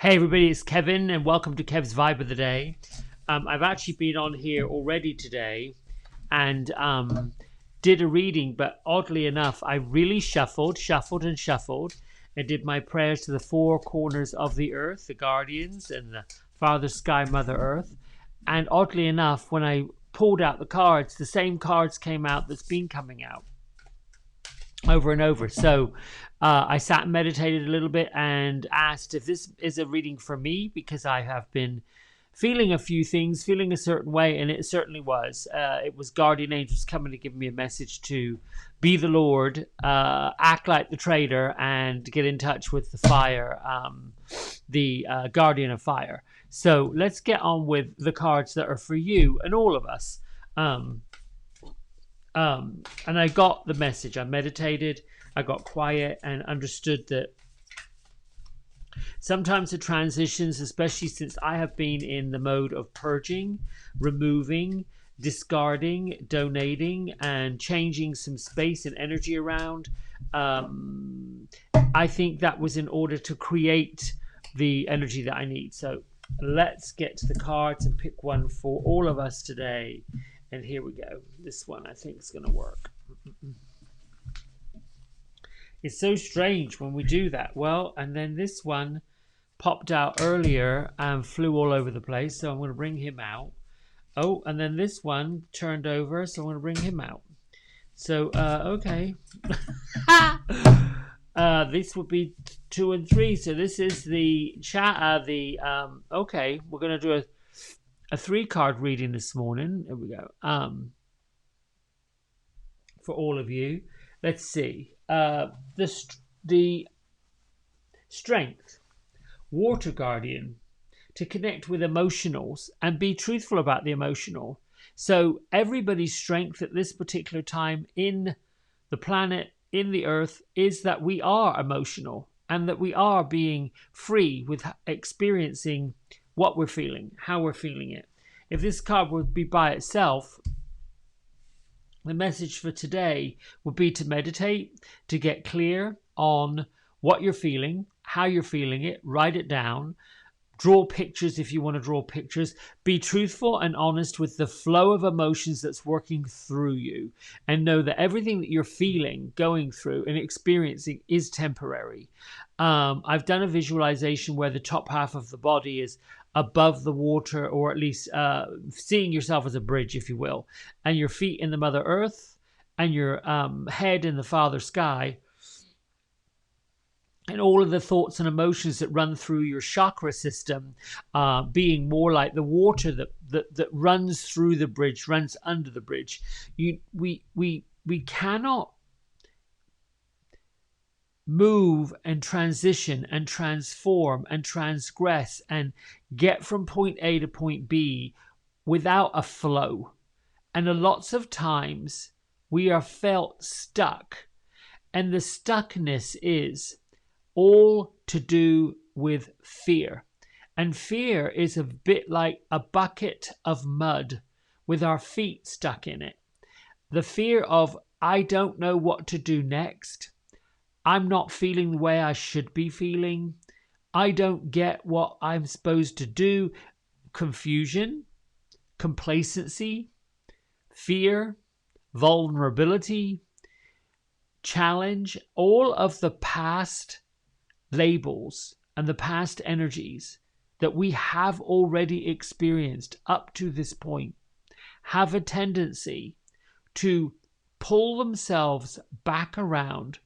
Hey everybody, it's Kevin and welcome to Kev's Vibe of the Day. I've actually been on here already today and did a reading, but oddly enough, I really shuffled and did my prayers to the four corners of the earth, the guardians and the Father Sky, Mother Earth. And oddly enough, when I pulled out the cards, the same cards came out that's been coming out over and over. So I sat and meditated a little bit and asked if this is a reading for me, because I have been feeling a few things, feeling a certain way, and it certainly was. It was guardian angels coming to give me a message to be the Lord, act like the trader, and get in touch with the fire, the guardian of fire. So let's get on with the cards that are for you and all of us. And I got the message. I meditated, I got quiet and understood that sometimes the transitions, especially since I have been in the mode of purging, removing, discarding, donating, and changing some space and energy around, I think that was in order to create the energy that I need. So let's get to the cards and pick one for all of us today. And here we go. This one I think is going to work. It's so strange when we do that. Well, and then this one popped out earlier and flew all over the place. So I'm going to bring him out. Oh, and then this one turned over. So I'm going to bring him out. So, okay. This would be 2 and 3. So this is the chat. Okay, we're going to do a 3-card reading this morning. There we go. For all of you, let's see. The strength, water guardian, to connect with emotionals and be truthful about the emotional. So everybody's strength at this particular time in the planet, in the earth, is that we are emotional and that we are being free with experiencing what we're feeling, how we're feeling it. If this card would be by itself, the message for today would be to meditate, to get clear on what you're feeling, how you're feeling it, write it down, draw pictures if you want to draw pictures, be truthful and honest with the flow of emotions that's working through you, and know that everything that you're feeling, going through and experiencing is temporary. I've done a visualization where the top half of the body is above the water, or at least seeing yourself as a bridge, if you will, and your feet in the Mother Earth and your head in the Father Sky, and all of the thoughts and emotions that run through your chakra system being more like the water that runs through the bridge, runs under the bridge. We cannot move and transition and transform and transgress and get from point A to point B without a flow. And lots of times we are felt stuck, and the stuckness is all to do with fear. And fear is a bit like a bucket of mud with our feet stuck in it. The fear of, I don't know what to do next. I'm not feeling the way I should be feeling. I don't get what I'm supposed to do. Confusion, complacency, fear, vulnerability, challenge, all of the past labels and the past energies that we have already experienced up to this point have a tendency to pull themselves back around.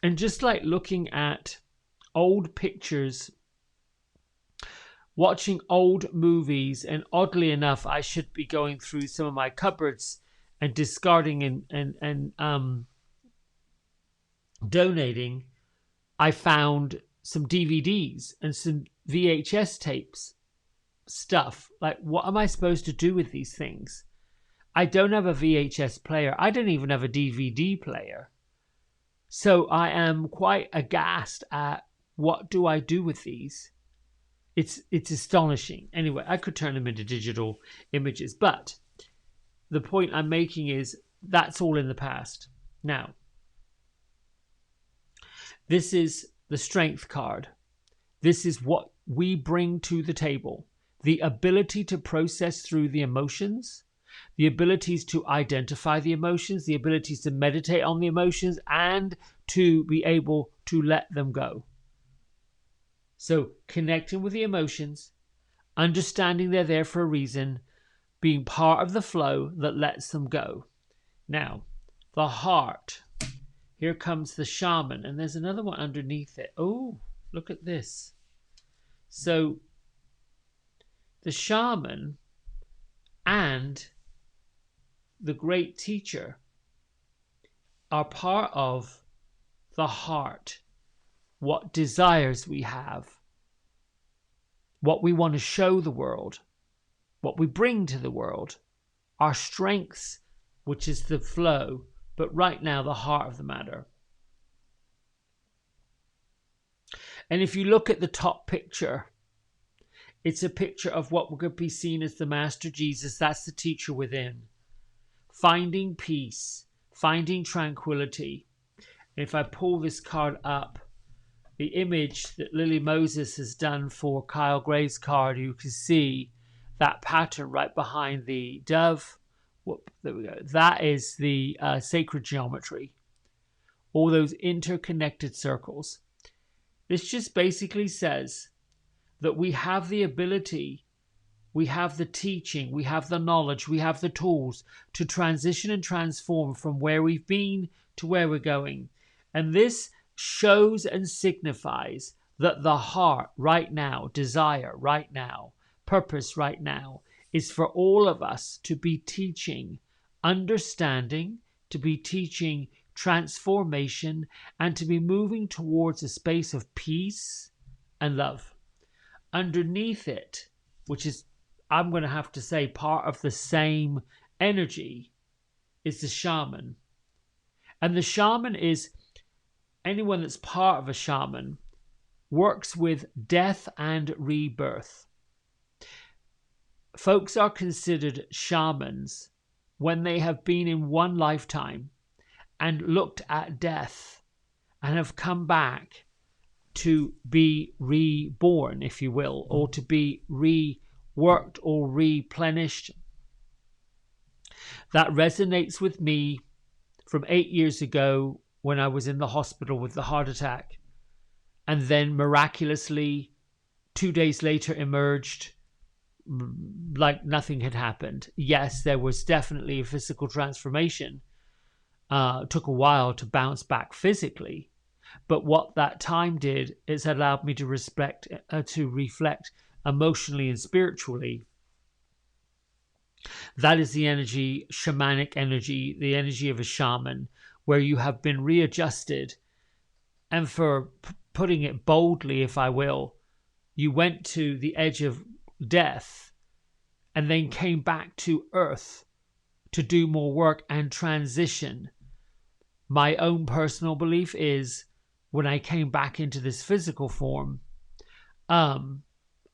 And just like looking at old pictures, watching old movies, and oddly enough, I should be going through some of my cupboards and discarding and donating. I found some DVDs and some VHS tapes, stuff. Like, what am I supposed to do with these things? I don't have a VHS player. I don't even have a DVD player. So I am quite aghast at what do I do with these. It's astonishing. Anyway, I could turn them into digital images, but the point I'm making is that's all in the past. Now, this is the strength card. This is what we bring to the table. The ability to process through the emotions, the abilities to identify the emotions, the abilities to meditate on the emotions, and to be able to let them go. So connecting with the emotions, understanding they're there for a reason, being part of the flow that lets them go. Now, the heart. Here comes the shaman, and there's another one underneath it. Oh, look at this. So the shaman and the great teacher are part of the heart, what desires we have, what we want to show the world, what we bring to the world, our strengths, which is the flow, but right now the heart of the matter. And if you look at the top picture, it's a picture of what could be seen as the Master Jesus. That's the teacher within. Finding peace, finding tranquility. And if I pull this card up, the image that Lily Moses has done for Kyle Gray's card, you can see that pattern right behind the dove. Whoop, there we go. That is the sacred geometry. All those interconnected circles. This just basically says that we have the ability, we have the teaching, we have the knowledge, we have the tools to transition and transform from where we've been to where we're going. And this shows and signifies that the heart right now, desire right now, purpose right now, is for all of us to be teaching understanding, to be teaching transformation, and to be moving towards a space of peace and love. Underneath it, which is, I'm going to have to say, part of the same energy, is the shaman. And the shaman is anyone that's part of a shaman works with death and rebirth. Folks are considered shamans when they have been in one lifetime and looked at death and have come back to be reborn, if you will, or to be reworked or replenished. That resonates with me from 8 years ago when I was in the hospital with the heart attack, and then miraculously 2 days later emerged like nothing had happened. Yes, there was definitely a physical transformation. Took a while to bounce back physically, but what that time did is allowed me to reflect emotionally and spiritually. That is the energy, shamanic energy, the energy of a shaman, where you have been readjusted. And for putting it boldly, if I will, you went to the edge of death and then came back to earth to do more work and transition. My own personal belief is when I came back into this physical form, I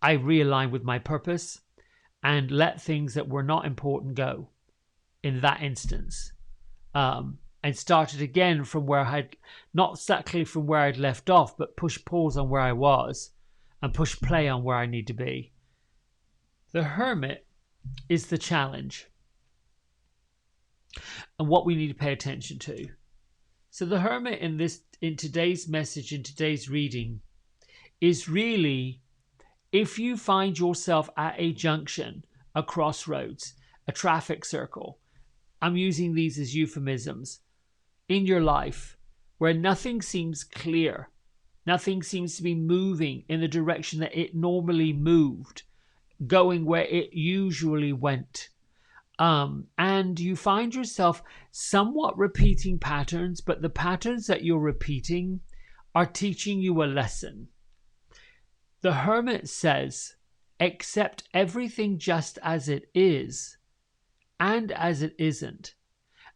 realigned with my purpose and let things that were not important go in that instance. And started again from where I had, not exactly from where I'd left off, but push pause on where I was and push play on where I need to be. The Hermit is the challenge and what we need to pay attention to. So the Hermit in today's message, in today's reading, is really, if you find yourself at a junction, a crossroads, a traffic circle, I'm using these as euphemisms, in your life where nothing seems clear, nothing seems to be moving in the direction that it normally moved, going where it usually went. And you find yourself somewhat repeating patterns, but the patterns that you're repeating are teaching you a lesson. The Hermit says, accept everything just as it is and as it isn't,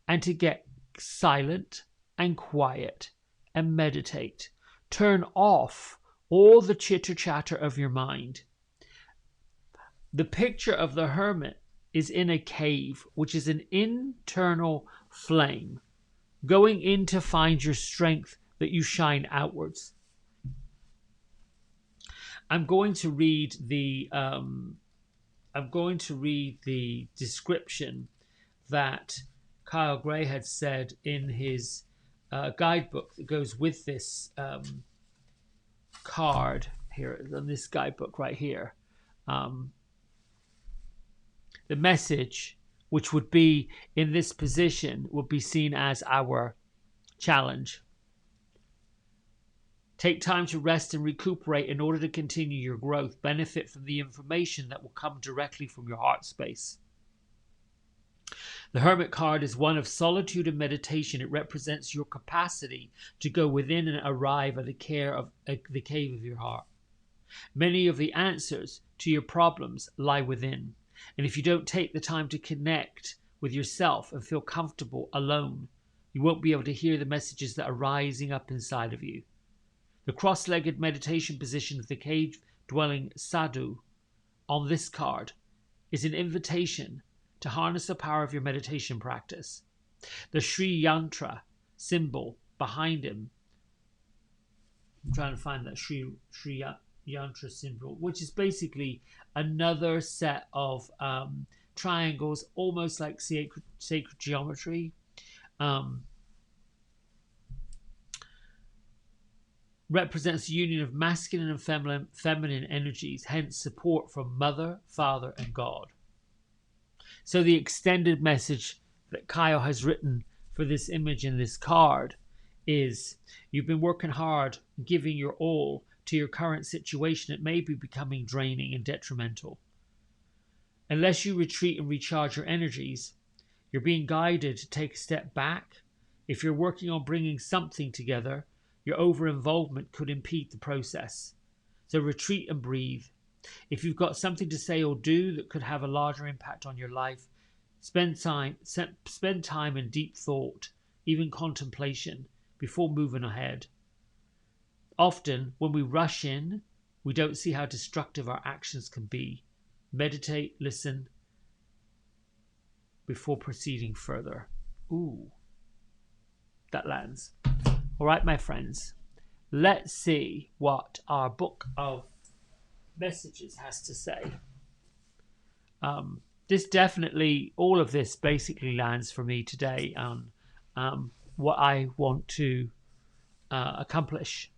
and to get silent and quiet and meditate. Turn off all the chitter chatter of your mind. The picture of the Hermit is in a cave, which is an internal flame, going in to find your strength that you shine outwards. I'm going to read the description that Kyle Gray had said in his guidebook that goes with this card here, on this guidebook right here. The message, which would be in this position, would be seen as our challenge. Take time to rest and recuperate in order to continue your growth. Benefit from the information that will come directly from your heart space. The Hermit card is one of solitude and meditation. It represents your capacity to go within and arrive at the cave of your heart. Many of the answers to your problems lie within. And if you don't take the time to connect with yourself and feel comfortable alone, you won't be able to hear the messages that are rising up inside of you. The cross-legged meditation position of the cave-dwelling sadhu on this card is an invitation to harness the power of your meditation practice. The Sri Yantra symbol behind him, I'm trying to find that Sri Yantra symbol, which is basically another set of triangles, almost like sacred geometry. Represents the union of masculine and feminine energies, hence support from Mother, Father, and God. So the extended message that Kyle has written for this image in this card is, you've been working hard, giving your all to your current situation. It may be becoming draining and detrimental. Unless you retreat and recharge your energies, you're being guided to take a step back. If you're working on bringing something together, your over-involvement could impede the process. So retreat and breathe. If you've got something to say or do that could have a larger impact on your life, spend time in deep thought, even contemplation, before moving ahead. Often, when we rush in, we don't see how destructive our actions can be. Meditate, listen, before proceeding further. Ooh, that lands. All right, my friends, let's see what our book of messages has to say. This definitely, all of this basically lands for me today on what I want to accomplish.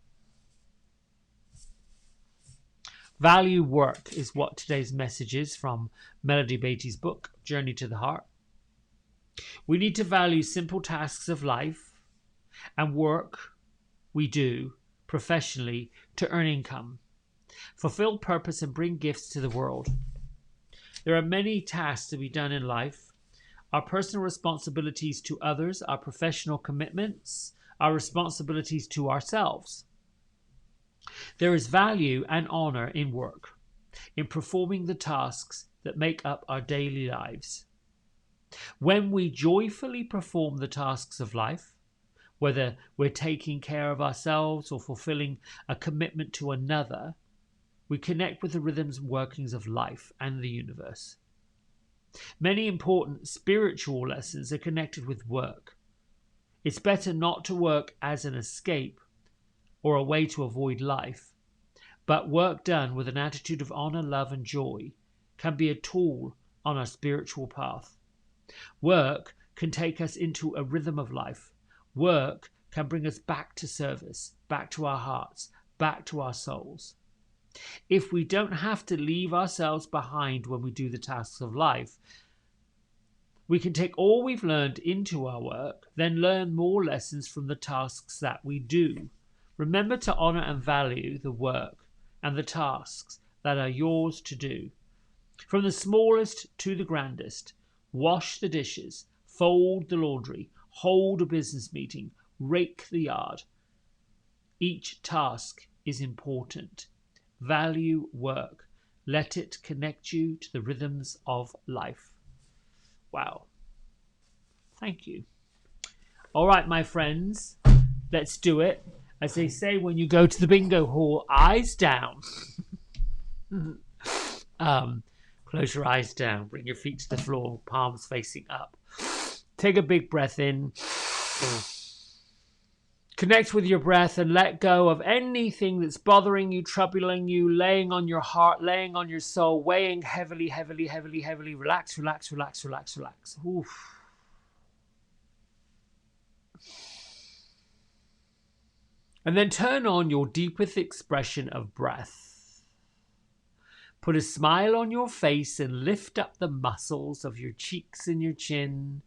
Value work is what today's message is from Melody Beattie's book, Journey to the Heart. We need to value simple tasks of life and work we do professionally to earn income, fulfill purpose, and bring gifts to the world. There are many tasks to be done in life. Our personal responsibilities to others, our professional commitments, our responsibilities to ourselves. There is value and honor in work, in performing the tasks that make up our daily lives. When we joyfully perform the tasks of life, whether we're taking care of ourselves or fulfilling a commitment to another, we connect with the rhythms and workings of life and the universe. Many important spiritual lessons are connected with work. It's better not to work as an escape or a way to avoid life, but work done with an attitude of honor, love, and joy can be a tool on our spiritual path. Work can take us into a rhythm of life. Work can bring us back to service, back to our hearts, back to our souls. If we don't have to leave ourselves behind when we do the tasks of life, we can take all we've learned into our work, then learn more lessons from the tasks that we do. Remember to honor and value the work and the tasks that are yours to do. From the smallest to the grandest, wash the dishes, fold the laundry, hold a business meeting, rake the yard. Each task is important. Value work. Let it connect you to the rhythms of life. Wow. Thank you. All right, my friends, let's do it. As they say when you go to the bingo hall, eyes down. Close your eyes down. Bring your feet to the floor, palms facing up. Take a big breath in. Connect with your breath and let go of anything that's bothering you, troubling you, laying on your heart, laying on your soul, weighing heavily, heavily, heavily, heavily. Relax, relax, relax, relax, relax. Oof. And then turn on your deepest expression of breath. Put a smile on your face and lift up the muscles of your cheeks and your chin.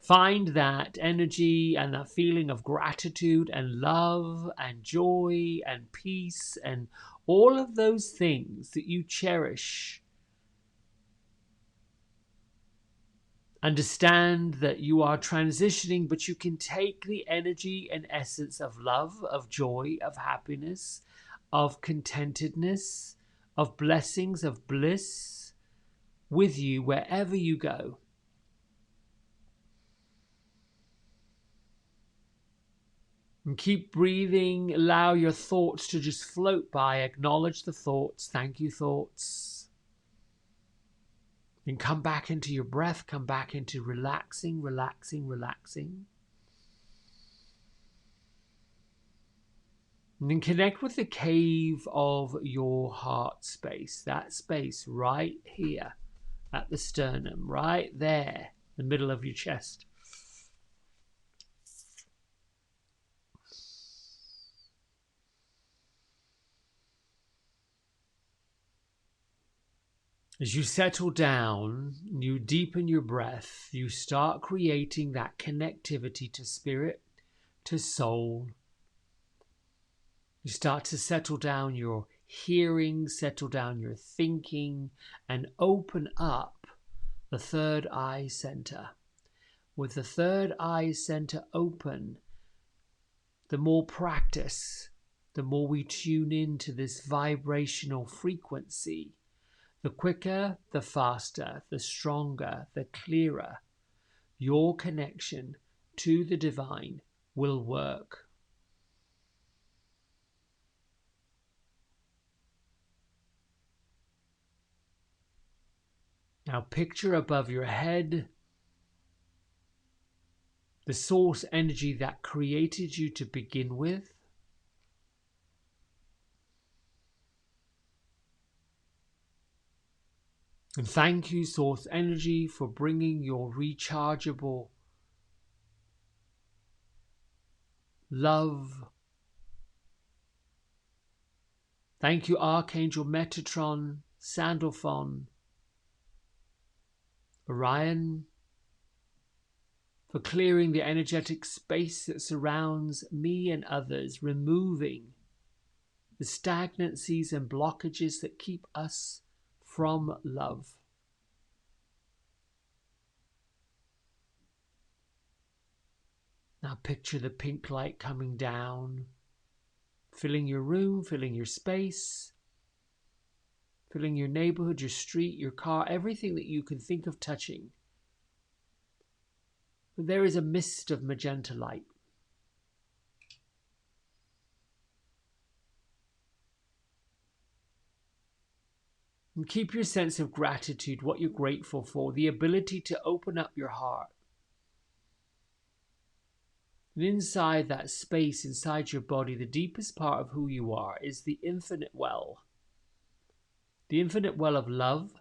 Find that energy and that feeling of gratitude and love and joy and peace and all of those things that you cherish. Understand that you are transitioning, but you can take the energy and essence of love, of joy, of happiness, of contentedness, of blessings, of bliss with you wherever you go. And keep breathing. Allow your thoughts to just float by. Acknowledge the thoughts. Thank you, thoughts. Then come back into your breath. Come back into relaxing, relaxing, relaxing. And then connect with the cave of your heart space. That space right here at the sternum. Right there. The middle of your chest. As you settle down, you deepen your breath, you start creating that connectivity to spirit, to soul. You start to settle down your hearing, settle down your thinking, and open up the third eye center. With the third eye center open, the more practice, the more we tune into this vibrational frequency. The quicker, the faster, the stronger, the clearer your connection to the divine will work. Now picture above your head the source energy that created you to begin with. And thank you, Source Energy, for bringing your rechargeable love. Thank you, Archangel Metatron, Sandalphon, Orion, for clearing the energetic space that surrounds me and others, removing the stagnancies and blockages that keep us from love. Now picture the pink light coming down, filling your room, filling your space, filling your neighborhood, your street, your car, everything that you can think of touching. But there is a mist of magenta light. And keep your sense of gratitude, what you're grateful for, the ability to open up your heart. And inside that space, inside your body, the deepest part of who you are is the infinite well. The infinite well of love,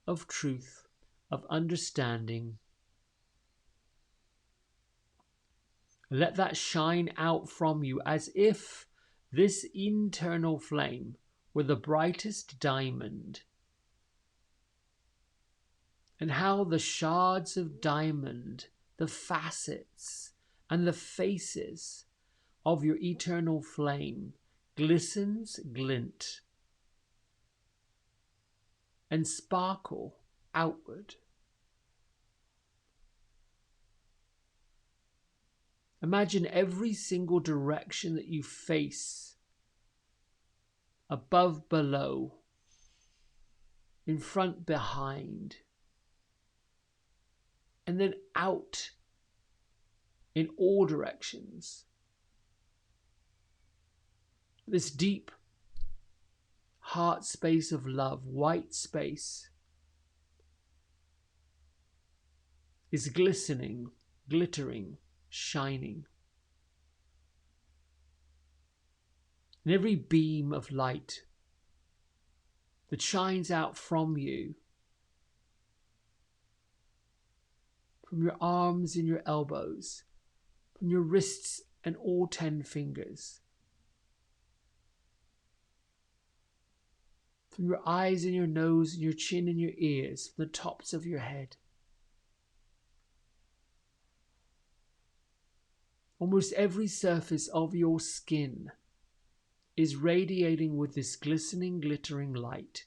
of truth, of understanding. Let that shine out from you as if this internal flame were the brightest diamond. And how the shards of diamond, the facets and the faces of your eternal flame glistens, glint, and sparkle outward. Imagine every single direction that you face, above, below, in front, behind, and then out in all directions. This deep heart space of love, white space, is glistening, glittering, shining. And every beam of light that shines out from you, from your arms and your elbows, from your wrists and all 10 fingers, from your eyes and your nose and your chin and your ears, from the tops of your head. Almost every surface of your skin is radiating with this glistening, glittering light.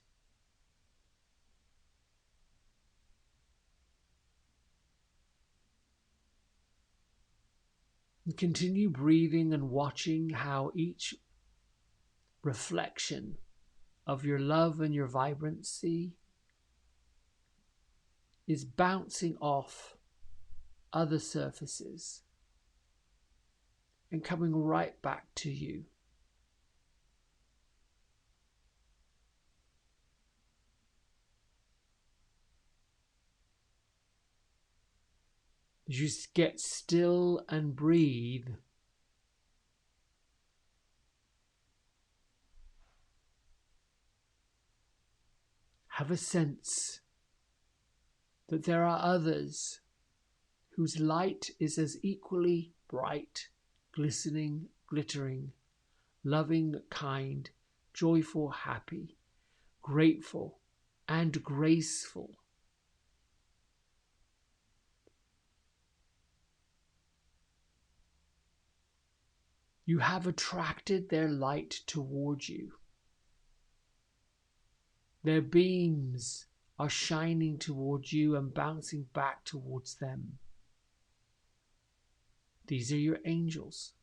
And continue breathing and watching how each reflection of your love and your vibrancy is bouncing off other surfaces and coming right back to you. Just get still and breathe. Have a sense that there are others whose light is as equally bright, glistening, glittering, loving, kind, joyful, happy, grateful, and graceful. You have attracted their light towards you. Their beams are shining towards you and bouncing back towards them. These are your angels.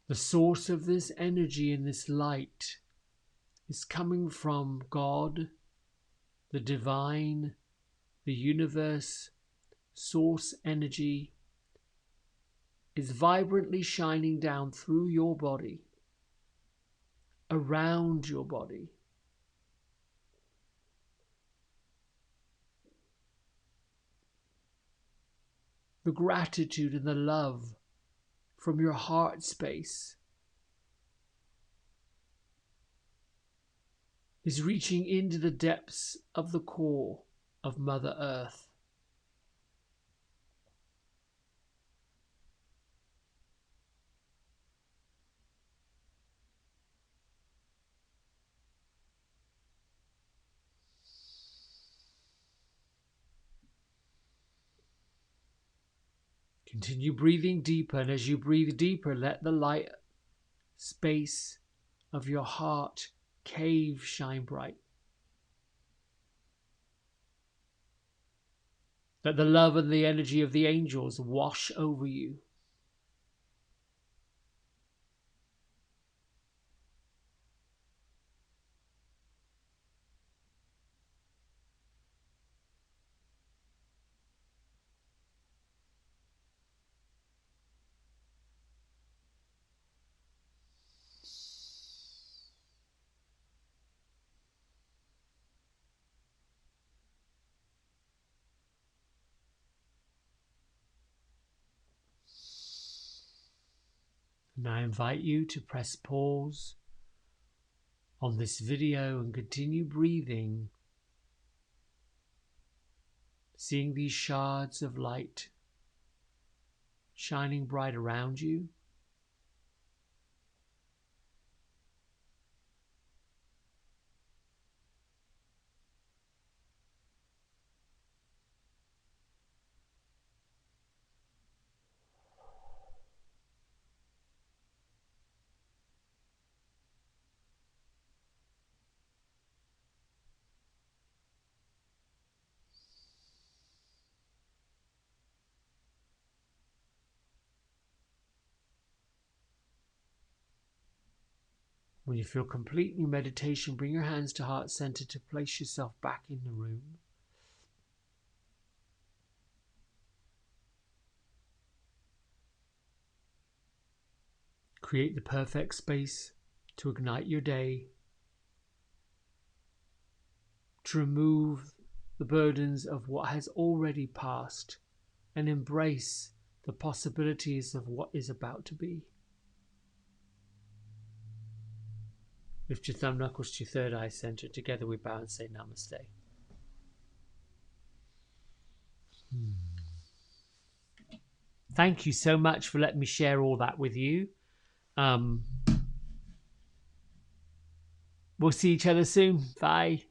The source of this energy and this light is coming from God, the divine, the universe, source energy is vibrantly shining down through your body, around your body. The gratitude and the love from your heart space is reaching into the depths of the core of Mother Earth. Continue breathing deeper, and as you breathe deeper, let the light space of your heart cave shine bright. Let the love and the energy of the angels wash over you. And I invite you to press pause on this video and continue breathing, seeing these shards of light shining bright around you. When you feel complete in your meditation, bring your hands to heart center to place yourself back in the room. Create the perfect space to ignite your day to remove the burdens of what has already passed and embrace the possibilities of what is about to be. Lift your thumb knuckles to your third eye center. Together we bow and say namaste. Thank you so much for letting me share all that with you. We'll see each other soon. Bye.